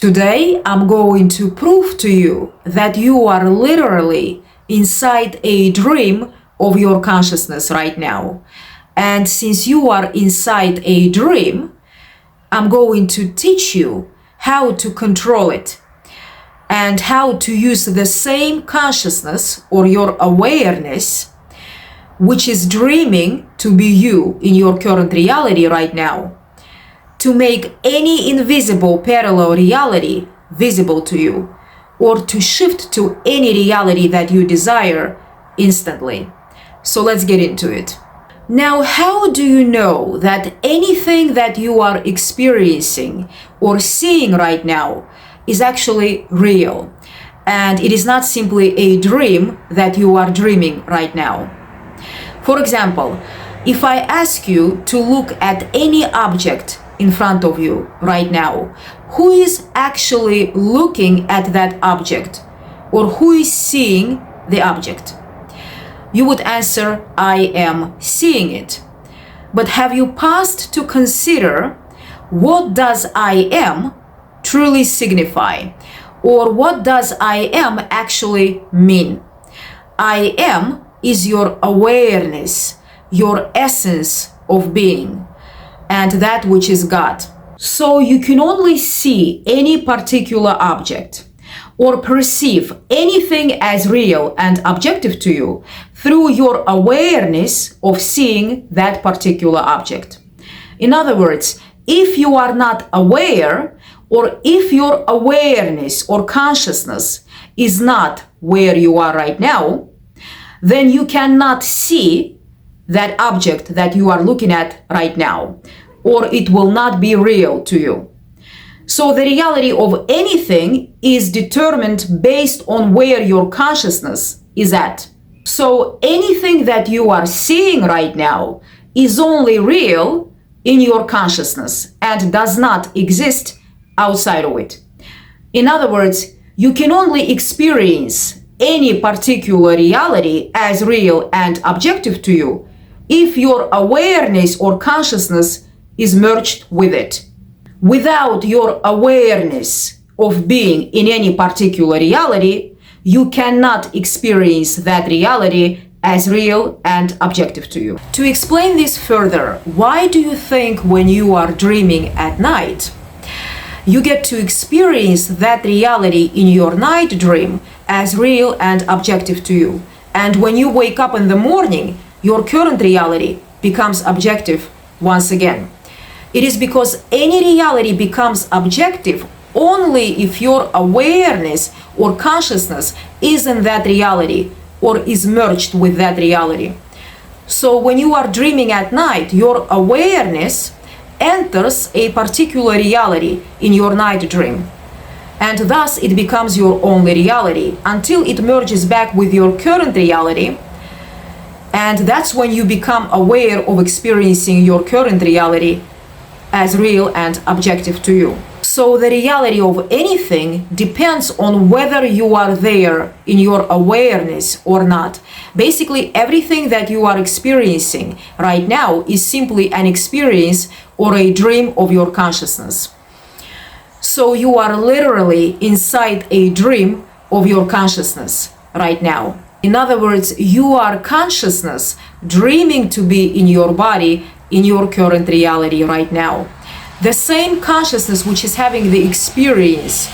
Today, I'm going to prove to you that you are literally inside a dream of your consciousness right now. And since you are inside a dream, I'm going to teach you how to control it and how to use the same consciousness or your awareness, which is dreaming to be you in your current reality right now, to make any invisible parallel reality visible to you, or to shift to any reality that you desire instantly. So let's get into it. Now, how do you know that anything that you are experiencing or seeing right now is actually real, and it is not simply a dream that you are dreaming right now? For example, if I ask you to look at any object in front of you right now, who is actually looking at that object, or who is seeing the object? You would answer, I am seeing it. But have you paused to consider what does I am truly signify, or what does I am actually mean? I am is your awareness, your essence of being, and that which is God. So you can only see any particular object or perceive anything as real and objective to you through your awareness of seeing that particular object. In other words, if you are not aware, or if your awareness or consciousness is not where you are right now, then you cannot see that object that you are looking at right now, or it will not be real to you. So the reality of anything is determined based on where your consciousness is at. So anything that you are seeing right now is only real in your consciousness and does not exist outside of it. In other words, you can only experience any particular reality as real and objective to you if your awareness or consciousness is merged with it. Without your awareness of being in any particular reality, you cannot experience that reality as real and objective to you. To explain this further, why do you think when you are dreaming at night, you get to experience that reality in your night dream as real and objective to you? And when you wake up in the morning, your current reality becomes objective once again. It is because any reality becomes objective only if your awareness or consciousness is in that reality or is merged with that reality. So when you are dreaming at night, your awareness enters a particular reality in your night dream. And thus it becomes your only reality until it merges back with your current reality. And that's when you become aware of experiencing your current reality as real and objective to you. So the reality of anything depends on whether you are there in your awareness or not. Basically, everything that you are experiencing right now is simply an experience or a dream of your consciousness. So you are literally inside a dream of your consciousness right now. In other words, you are consciousness dreaming to be in your body in your current reality right now. The same consciousness which is having the experience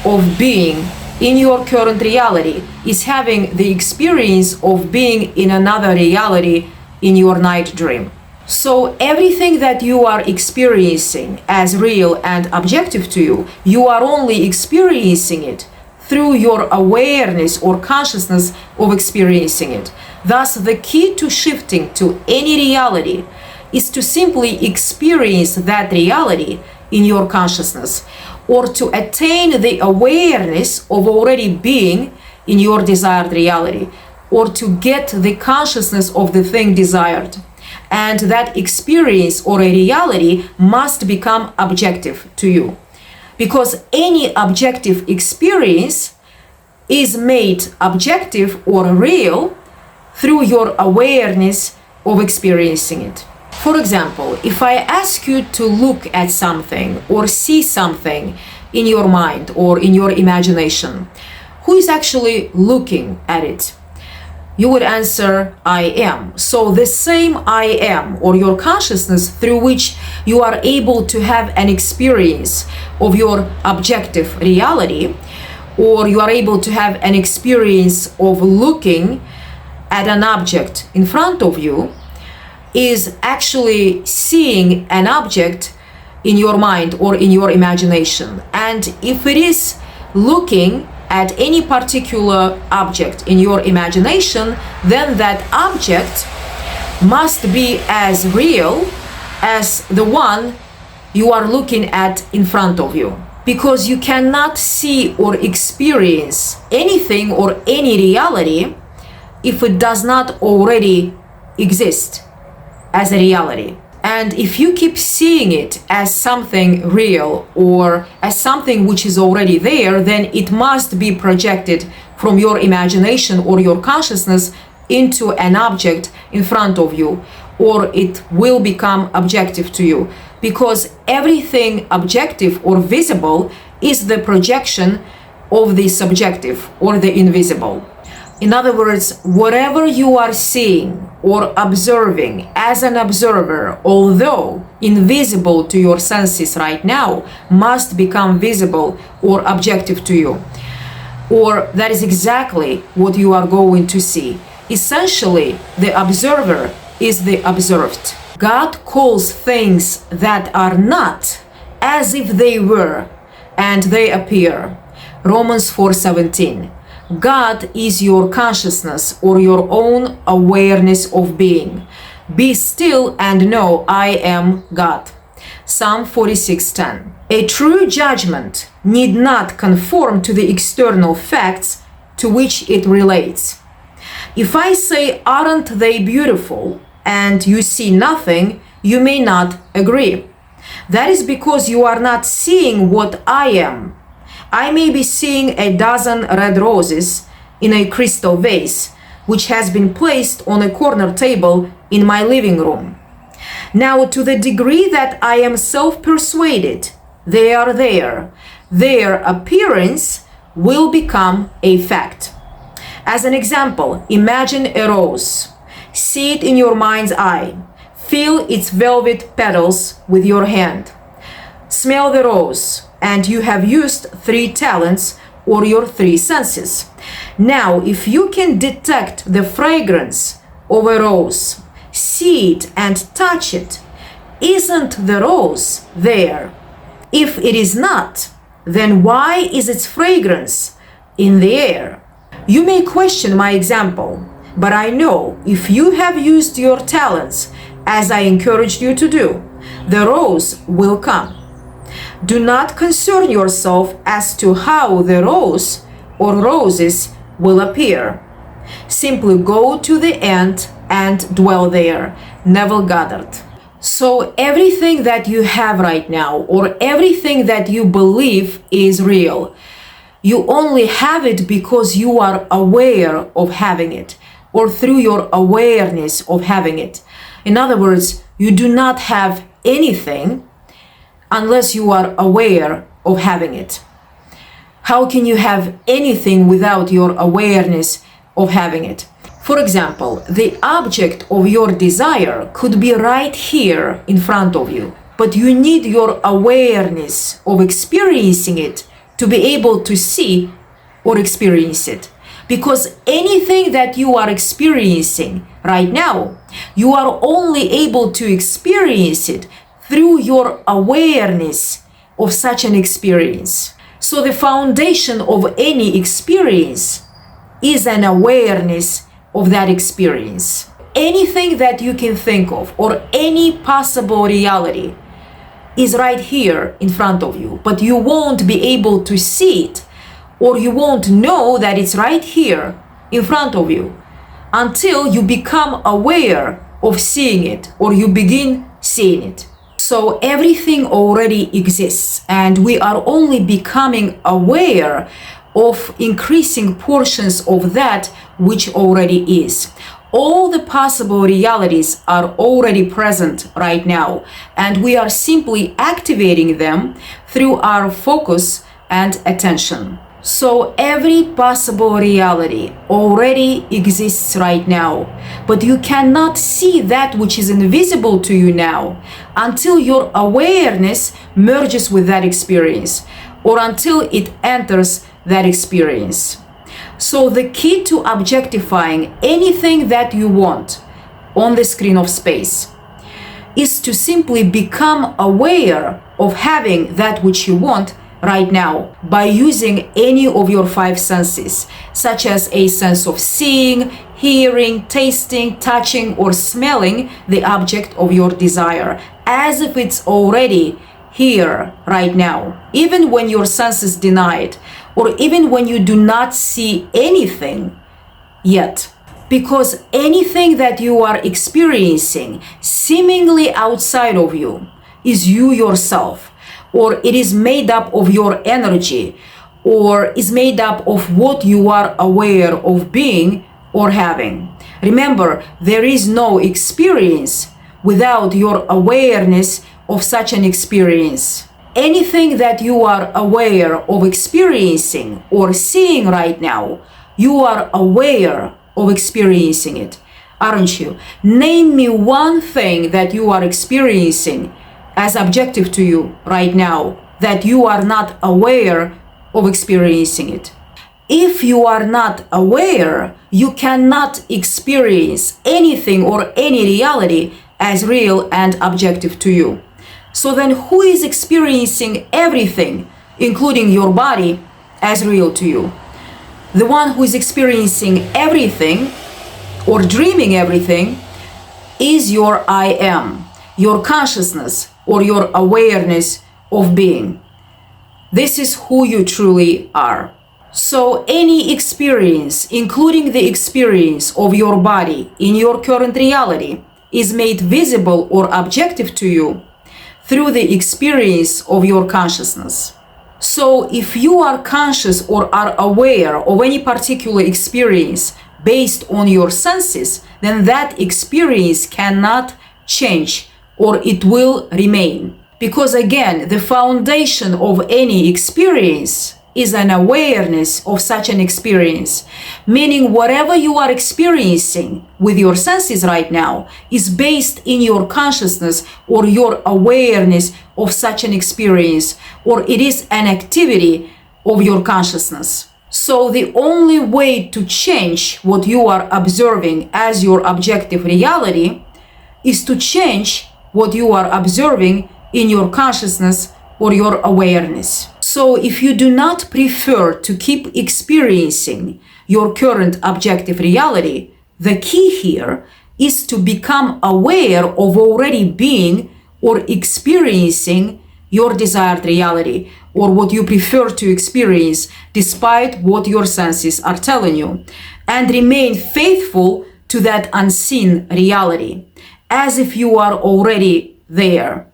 of being in your current reality is having the experience of being in another reality in your night dream. So everything that you are experiencing as real and objective to you, you are only experiencing it through your awareness or consciousness of experiencing it. Thus, the key to shifting to any reality is to simply experience that reality in your consciousness, or to attain the awareness of already being in your desired reality, or to get the consciousness of the thing desired. And that experience or a reality must become objective to you, because any objective experience is made objective or real through your awareness of experiencing it. For example, if I ask you to look at something or see something in your mind or in your imagination? Who is actually looking at it? You would answer, I am. So the same I am, or your consciousness through which you are able to have an experience of your objective reality, or you are able to have an experience of looking at an object in front of you, is actually seeing an object in your mind or in your imagination. And if it is looking at any particular object in your imagination, then that object must be as real as the one you are looking at in front of you. Because you cannot see or experience anything or any reality if it does not already exist as a reality. And if you keep seeing it as something real or as something which is already there, then it must be projected from your imagination or your consciousness into an object in front of you, or it will become objective to you, because everything objective or visible is the projection of the subjective or the invisible. In other words, whatever you are seeing or observing as an observer, although invisible to your senses right now, must become visible or objective to you. Or that is exactly what you are going to see. Essentially, the observer is the observed. God calls things that are not as if they were, and they appear. Romans 4:17. God is your consciousness or your own awareness of being. Be still and know I am God. Psalm 46:10. A true judgment need not conform to the external facts to which it relates. If I say, aren't they beautiful, and you see nothing, you may not agree. That is because you are not seeing what I am. I may be seeing a dozen red roses in a crystal vase, which has been placed on a corner table in my living room. Now, to the degree that I am self-persuaded they are there, their appearance will become a fact. As an example, imagine a rose. See it in your mind's eye. Feel its velvet petals with your hand. Smell the rose, and you have used 3 talents or your 3 senses. Now, if you can detect the fragrance of a rose, see it and touch it, isn't the rose there? If it is not, then why is its fragrance in the air? You may question my example, but I know if you have used your talents, as I encouraged you to do, the rose will come. Do not concern yourself as to how the rose or roses will appear. Simply go to the end and dwell there. Neville Goddard. So everything that you have right now, or everything that you believe is real, you only have it because you are aware of having it, or through your awareness of having it. In other words, you do not have anything unless you are aware of having it. How can you have anything without your awareness of having it? For example, the object of your desire could be right here in front of you, but you need your awareness of experiencing it to be able to see or experience it. Because anything that you are experiencing right now, you are only able to experience it through your awareness of such an experience. So the foundation of any experience is an awareness of that experience. Anything that you can think of, or any possible reality, is right here in front of you, but you won't be able to see it, or you won't know that it's right here in front of you until you become aware of seeing it, or you begin seeing it. So everything already exists, and we are only becoming aware of increasing portions of that which already is. All the possible realities are already present right now, and we are simply activating them through our focus and attention. So every possible reality already exists right now, but you cannot see that which is invisible to you now until your awareness merges with that experience, or until it enters that experience. So the key to objectifying anything that you want on the screen of space is to simply become aware of having that which you want right now by using any of your five senses, such as a sense of seeing, hearing, tasting, touching, or smelling the object of your desire, as if it's already here right now, even when your senses deny it, or even when you do not see anything yet. Because anything that you are experiencing seemingly outside of you is you yourself, or it is made up of your energy, or is made up of what you are aware of being or having. Remember, there is no experience without your awareness of such an experience. Anything that you are aware of experiencing or seeing right now, you are aware of experiencing it, aren't you? Name me one thing that you are experiencing as objective to you right now that you are not aware of experiencing it. If you are not aware, you cannot experience anything or any reality as real and objective to you. So then who is experiencing everything, including your body, as real to you? The one who is experiencing everything or dreaming everything is your I am, your consciousness, or your awareness of being. This is who you truly are. So any experience, including the experience of your body in your current reality, is made visible or objective to you through the experience of your consciousness. So if you are conscious or are aware of any particular experience based on your senses, then that experience cannot change, or it will remain. Because again, the foundation of any experience is an awareness of such an experience, meaning whatever you are experiencing with your senses right now is based in your consciousness or your awareness of such an experience, or it is an activity of your consciousness. So the only way to change what you are observing as your objective reality is to change what you are observing in your consciousness or your awareness. So if you do not prefer to keep experiencing your current objective reality, the key here is to become aware of already being or experiencing your desired reality, or what you prefer to experience despite what your senses are telling you, and remain faithful to that unseen reality, as if you are already there.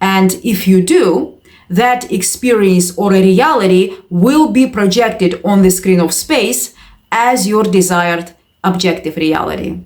And if you do, that experience or a reality will be projected on the screen of space as your desired objective reality.